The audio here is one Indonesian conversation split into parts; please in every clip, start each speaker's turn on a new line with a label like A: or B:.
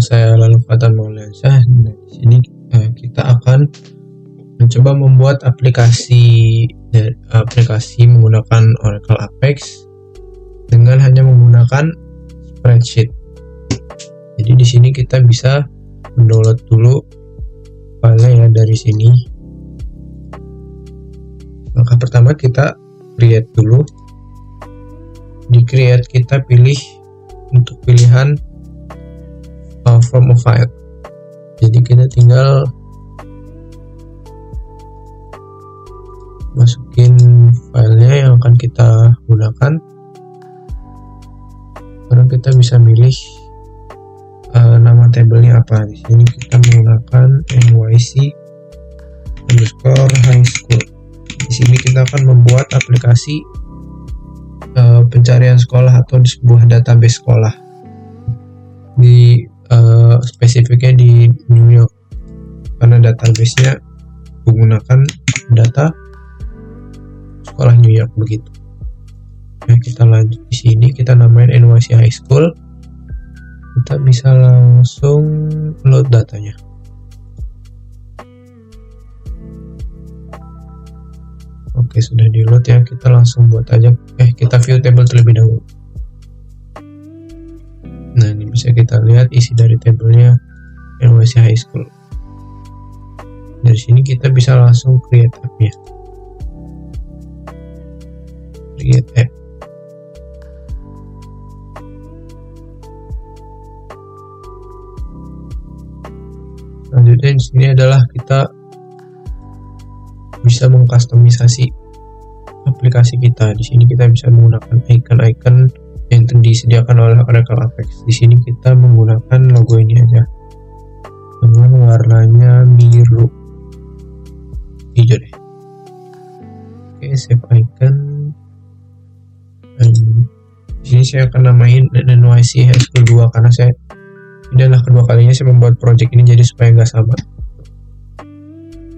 A: saya Lalu Fatan Maulana. Nah, di sini kita akan mencoba membuat aplikasi menggunakan Oracle Apex dengan hanya menggunakan spreadsheet. Jadi di sini kita bisa mendownload dulu filenya ya dari sini. Langkah pertama kita create dulu. Di create kita pilih untuk pilihan from a file. Jadi kita tinggal masukin filenya yang akan kita gunakan. Sekarang kita bisa milih nama tabelnya apa. Di sini kita menggunakan NYC_high school. Di sini kita akan membuat aplikasi pencarian sekolah atau di sebuah database sekolah. Di spesifiknya di New York karena database-nya menggunakan data sekolah New York begitu. Nah, kita lanjut di sini, kita namain NYC High School. Kita bisa langsung load datanya. Oke, sudah di load ya, kita langsung buat aja. Kita view table terlebih dahulu. Nah, ini bisa kita lihat isi dari tabelnya NYC High School. Dari sini kita bisa langsung create app-nya. Create app. Selanjutnya di sini adalah kita bisa mengkustomisasi aplikasi kita. Di sini kita bisa menggunakan icon-icon yang disediakan oleh Oracle Apex. Di sini kita menggunakan logo ini aja dengan warnanya biru hijau deh. Oke, save icon. Di sini saya akan namain NYC High School 2 karena ini adalah kedua kalinya saya membuat project ini, jadi supaya nggak sama.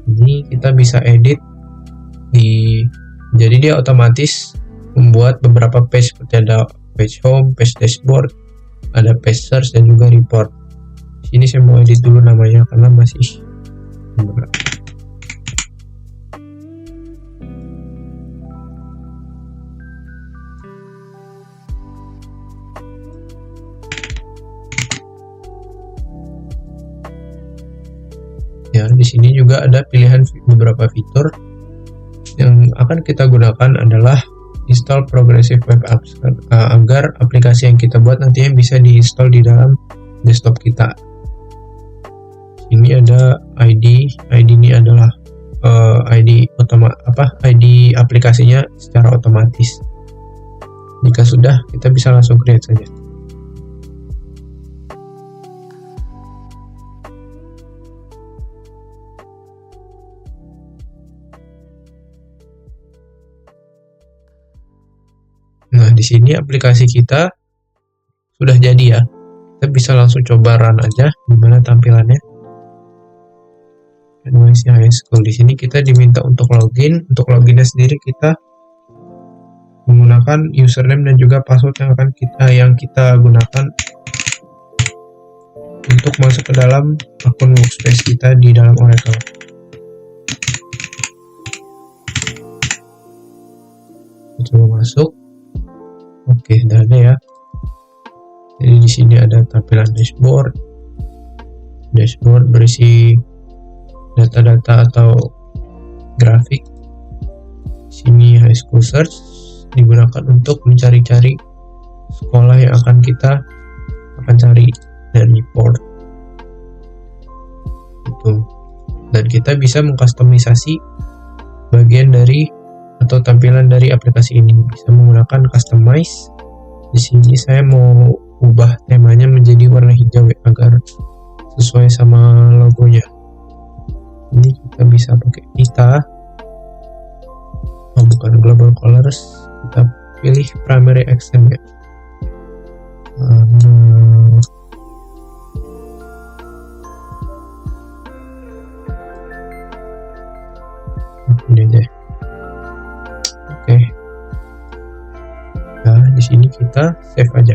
A: Ini kita bisa edit jadi dia otomatis membuat beberapa page seperti ada page home, page dashboard, ada page search dan juga report. Di sini saya mau edit dulu namanya karena masih berat. Ya, di sini juga ada pilihan beberapa fitur. Yang akan kita gunakan adalah install progressive web apps agar aplikasi yang kita buat nantinya bisa diinstal di dalam desktop kita. Ini ada ID ini adalah ID aplikasinya secara otomatis. Jika sudah, kita bisa langsung create saja. Nah, di sini aplikasi kita sudah jadi ya. Kita bisa langsung coba run aja gimana tampilannya. NYC High School. Di sini kita diminta untuk login. Untuk loginnya sendiri kita menggunakan username dan juga password yang kita gunakan untuk masuk ke dalam akun workspace kita di dalam Oracle. Kita coba masuk. Oke, sudah ada ya. Jadi di sini ada tampilan dashboard. Dashboard berisi data-data atau grafik. Di sini high school search digunakan untuk mencari-cari sekolah yang kita akan cari dan report. Itu. Dan kita bisa mengkustomisasi bagian dari atau tampilan dari aplikasi ini, bisa menggunakan customize. Di sini saya mau ubah temanya menjadi warna hijau ya, agar sesuai sama logonya. Ini kita bisa pakai bukan global colors, kita pilih primary accent ya. Ini aja. Oke. Nah, di sini kita save aja.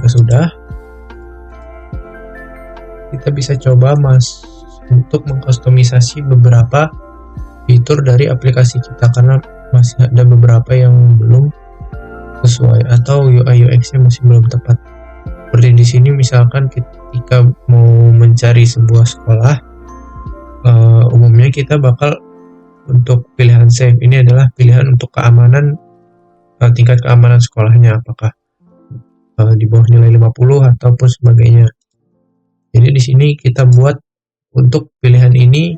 A: jika sudah, kita bisa coba untuk mengkustomisasi beberapa fitur dari aplikasi kita, karena masih ada beberapa yang belum sesuai atau UI UX-nya masih belum tepat. Seperti di sini misalkan ketika mau mencari sebuah sekolah, umumnya kita bakal untuk pilihan save ini adalah pilihan untuk keamanan, tingkat keamanan sekolahnya apakah di bawah nilai 50 ataupun sebagainya. Jadi di sini kita buat untuk pilihan ini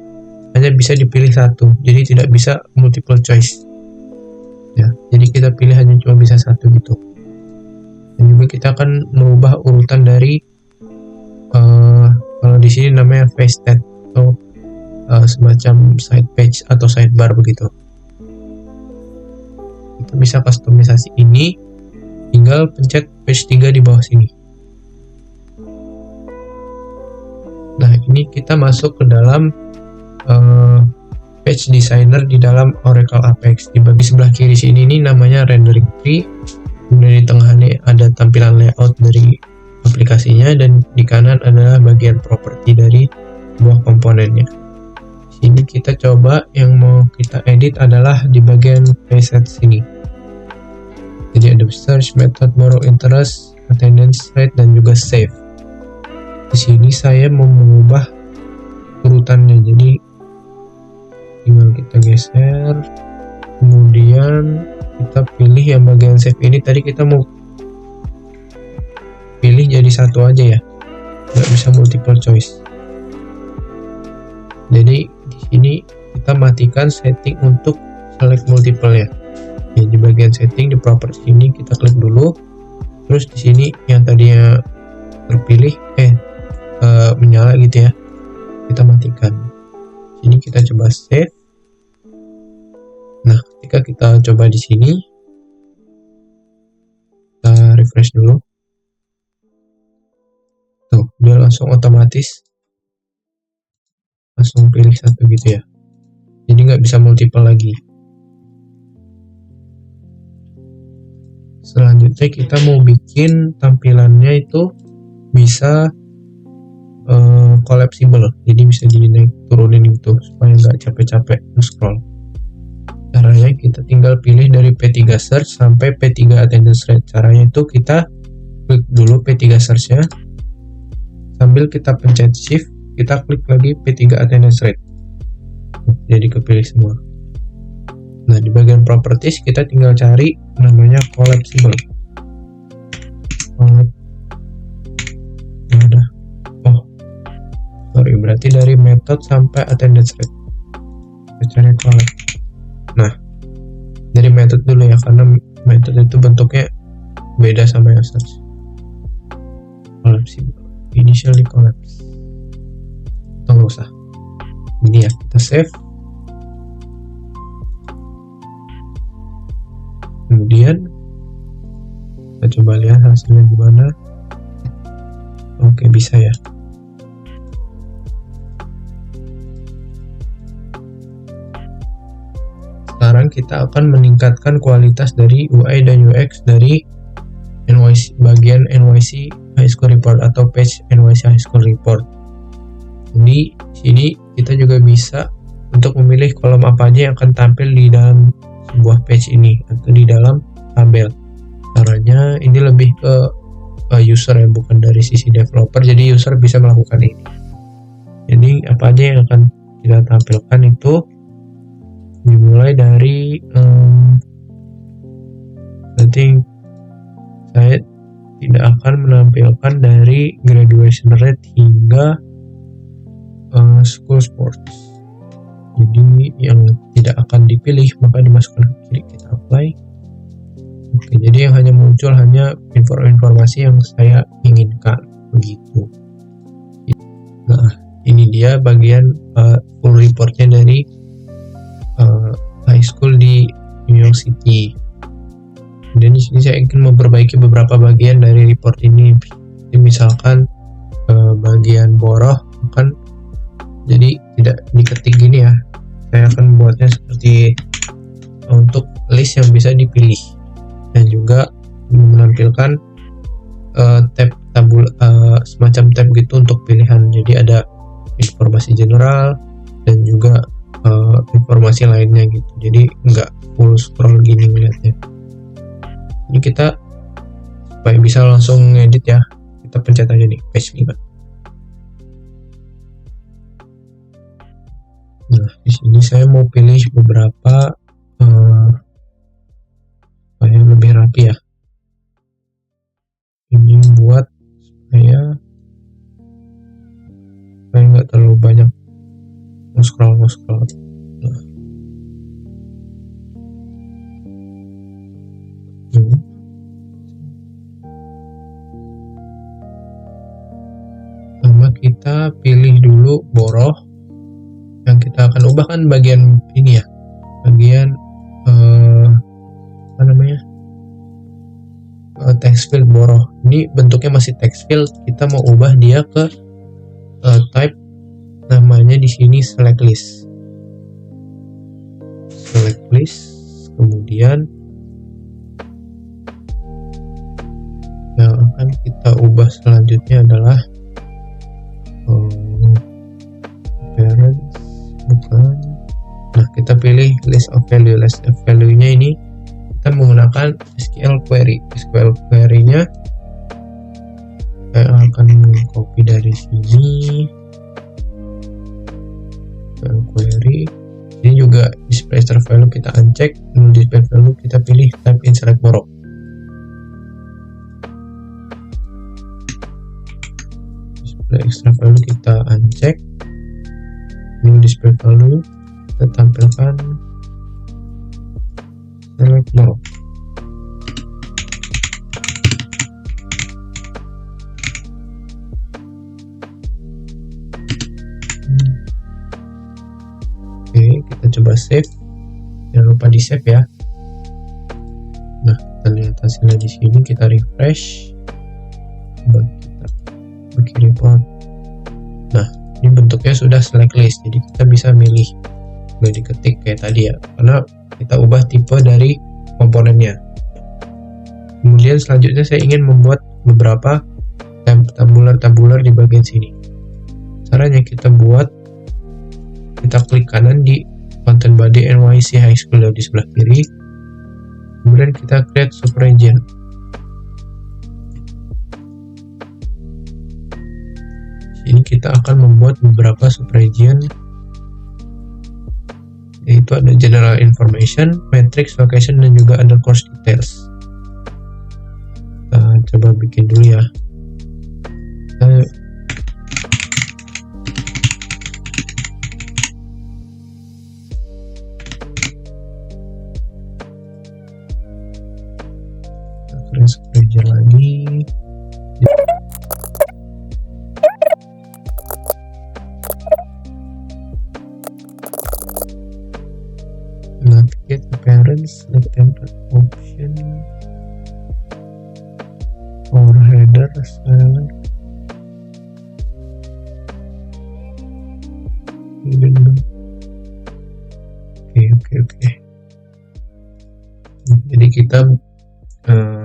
A: hanya bisa dipilih satu, jadi tidak bisa multiple choice. Ya, jadi kita pilih hanya cuma bisa satu gitu. Dan juga kita akan merubah urutan dari kalau di sini namanya page stat atau semacam side page atau sidebar begitu. Kita bisa kustomisasi ini, tinggal pencet page 3 di bawah sini. Nah, ini kita masuk ke dalam page designer di dalam Oracle Apex. Di bagian sebelah kiri sini ini namanya rendering tree. Kemudian di tengah ini ada tampilan layout dari aplikasinya, dan di kanan adalah bagian properti dari sebuah komponennya. Di sini kita coba yang mau kita edit adalah di bagian preset sini. Jadi ada search, method, borrow interest, attendance rate, dan juga save. Di sini saya mau mengubah urutannya, jadi tinggal kita geser, kemudian kita pilih yang bagian save ini. Tadi kita mau pilih jadi satu aja ya, nggak bisa multiple choice. Jadi di sini kita matikan setting untuk select multiple ya. Di bagian setting di property ini kita klik dulu, terus di sini yang tadinya terpilih menyala gitu ya, kita matikan. Ini kita coba save. Nah, ketika kita coba di sini, kita refresh dulu. Tuh, dia langsung otomatis langsung pilih satu gitu ya. Jadi nggak bisa multiple lagi. Selanjutnya kita mau bikin tampilannya itu bisa collapsible, jadi bisa dinaik turunin gitu supaya nggak capek-capek scroll. Caranya kita tinggal pilih dari P3 search sampai P3 attendance rate. Caranya itu kita klik dulu P3 search nya, sambil kita pencet shift, kita klik lagi P3 attendance rate, jadi kepilih semua. Nah, di bagian properties kita tinggal cari namanya collapsible. Ada. Sorry, berarti dari method sampai attendance rate. Kita cari collab. Nah, dari method dulu ya, karena method itu bentuknya beda sama yang search. Collapsible, initially collapse. Nggak usah. Ini ya, kita save. Kemudian kita coba lihat hasilnya gimana. Oke, bisa ya. Sekarang kita akan meningkatkan kualitas dari UI dan UX dari NYC, bagian NYC High School Report atau page NYC High School Report. Jadi sini kita juga bisa untuk memilih kolom apa aja yang akan tampil di dalam sebuah page ini atau di dalam tabel. Caranya ini lebih ke user ya, bukan dari sisi developer. Jadi user bisa melakukan ini. Jadi apa aja yang akan kita tampilkan itu dimulai dari nanti saya tidak akan menampilkan dari graduation rate hingga school sports. Jadi yang tidak akan dipilih maka dimasukkan ke kiri, kita apply. Oke, jadi yang hanya muncul hanya informasi yang saya inginkan begitu. Nah, ini dia bagian full reportnya dari high school di New York City. Dan di sini saya ingin memperbaiki beberapa bagian dari report ini. Misalkan bagian boroh akan jadi tidak diketik gini ya. Saya akan membuatnya seperti untuk list yang bisa dipilih, dan juga menampilkan semacam tab gitu untuk pilihan. Jadi ada informasi general dan juga informasi lainnya gitu. Jadi nggak full scroll gini ngeliatnya. Ini kita supaya bisa langsung ngedit ya, kita pencet aja nih page 5. Nah, di sini saya mau pilih beberapa supaya lebih rapi ya. Ini buat supaya nggak terlalu banyak scroll. Nah. Pertama kita pilih dulu boroh. Yang kita akan ubah kan bagian ini ya, bagian text field boroh. Ini bentuknya masih text field, kita mau ubah dia ke type, namanya di sini select list. Kemudian yang akan kita ubah selanjutnya adalah parents, bukan. Nah, kita pilih list of value. List of value-nya ini kita menggunakan SQL query. SQL query-nya saya akan copy dari sini. SQL query ini juga display extra value kita uncheck. Display value kita pilih type in select borough. Display extra value kita uncheck. New display value kita tampilkan select borough. Oke, kita coba save. Jangan lupa di save ya. Nah, kita lihat hasilnya di sini. Kita refresh. Coba kita bikin report. Nah, ini bentuknya sudah select list, jadi kita bisa milih, nggak diketik kayak tadi ya, karena kita ubah tipe dari komponennya. Kemudian selanjutnya saya ingin membuat beberapa tabular di bagian sini. Caranya kita klik kanan di content body NYC High School di sebelah kiri, kemudian kita create subregion. Ini kita akan membuat beberapa subregion, yaitu ada general information, matrix, location, dan juga ada course details. Kita coba bikin dulu ya. Kita create subregion lagi. Navigate to parents, select template option for header, select oke. Jadi kita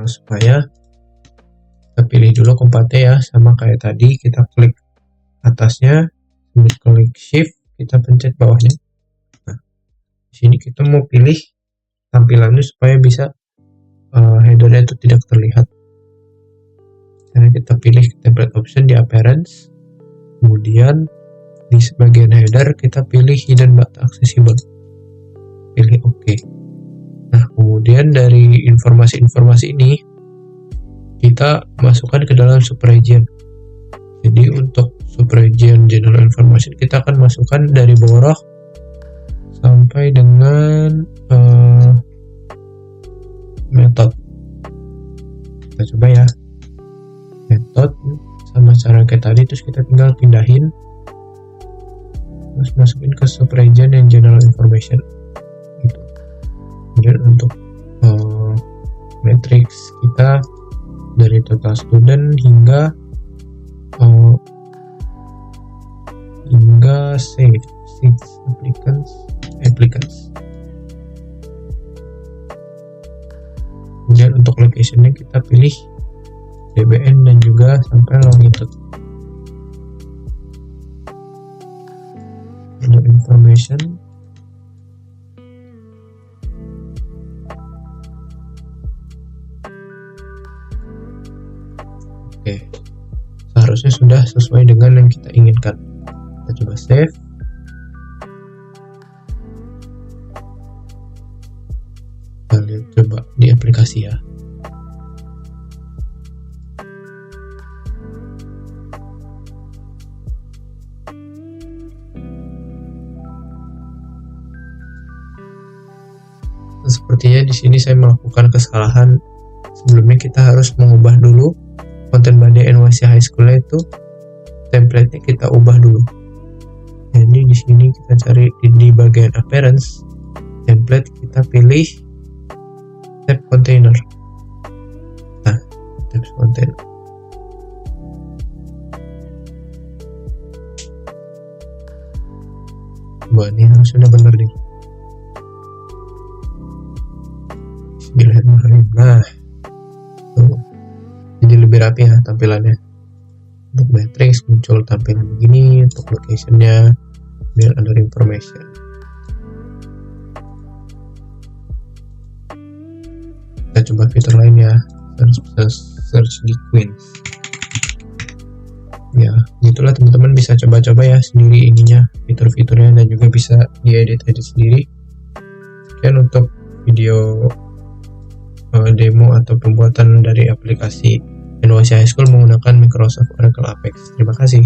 A: supaya kita pilih dulu kompatnya ya, sama kayak tadi, kita klik atasnya, klik shift, kita pencet bawahnya. Di sini kita mau pilih tampilannya supaya bisa headernya itu tidak terlihat. Jadi kita pilih template option di appearance, kemudian di bagian header kita pilih hidden but accessible, pilih OK. Nah, kemudian dari informasi-informasi ini kita masukkan ke dalam subregion. Jadi untuk subregion general information kita akan masukkan dari borough sampai dengan method. Kita coba ya, method sama cara kayak tadi, terus kita tinggal pindahin, terus masukin ke subregion yang general information gitu. Kemudian untuk matrix kita dari total student hingga save applicants. Kemudian untuk locationnya kita pilih DBN dan juga sampai longitude. Ada information, oke, seharusnya sudah sesuai dengan yang kita inginkan. Kita coba save. Kita lihat coba di aplikasi ya. Sepertinya di sini saya melakukan kesalahan. Sebelumnya kita harus mengubah dulu konten body NYC High School itu, template-nya kita ubah dulu. Jadi di sini kita cari di bagian appearance, template kita pilih tab container. Nah, tab container. Wah, ini harus sudah benar nih. Bismillahirrahmanirrahim. Nah, tuh, jadi lebih rapi ya tampilannya. Untuk matrix muncul tampilan begini, untuk locationnya biar under information. Kita coba fitur lain ya, search di Queens. Ya, gitulah teman-teman, bisa coba-coba ya sendiri ininya, fitur-fiturnya, dan juga bisa diedit-edit sendiri. Sekian untuk video demo atau pembuatan dari aplikasi NYC High School menggunakan Microsoft Oracle Apex. Terima kasih.